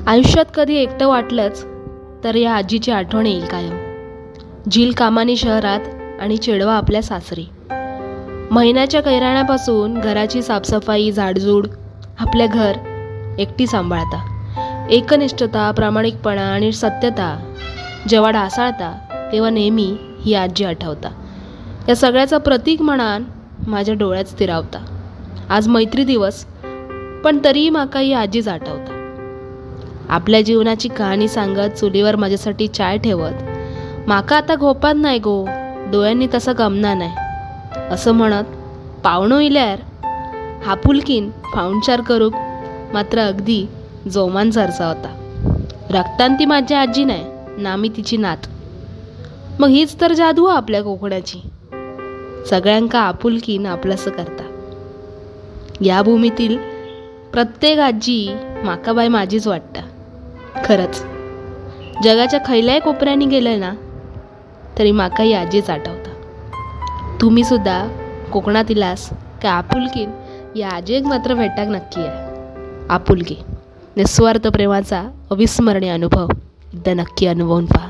आयुष्यात कधी एकटं वाटलंच तर या आजीची आठवण येईल कायम. झील कामानी शहरात आणि चेडवा आपल्या सासरी. महिन्याच्या कैराण्यापासून घराची साफसफाई, झाडझूड, आपल्या घर एकटी सांभाळता. एकनिष्ठता, प्रामाणिकपणा आणि सत्यता जेव्हा ढासाळता तेव्हा नेहमी ही आजी आठवता. या सगळ्याचं प्रतीक म्हणान माझ्या डोळ्यात स्थिरावता. आज मैत्री दिवस, पण तरीही माका ही आजीच आठवता. आपल्या जीवनाची कहाणी सांगत, चुलीवर माझ्यासाठी चाय ठेवत, माका आता घोपात नाही गो, डोळ्यांनी तसं गमना नाही असं म्हणत पावणो इल्यार हापुलकीन पाहुणचार करूक मात्र अगदी जोमान सरसा होता. रक्तान ती माझी आजी नाही, ना मी तिची नात. मग हीच तर जादू आहे आपल्या कोकणाची, सगळ्यांका आपुलकीन आपलंसं करता. या भूमीतील प्रत्येक आजी माकाबाई माझीच वाटतं. खरंच जगाच्या खयल्याही कोपऱ्यानी गेलं ना तरी माका ही आजीच आठवता. तुम्ही सुद्धा कोकणात इलास का आपुलकीन या आजीक मात्र भेटाक नक्की आहे. आपुलकी, निस्वार्थ प्रेमाचा अविस्मरणीय अनुभव एकदा नक्की अनुभवून पहा.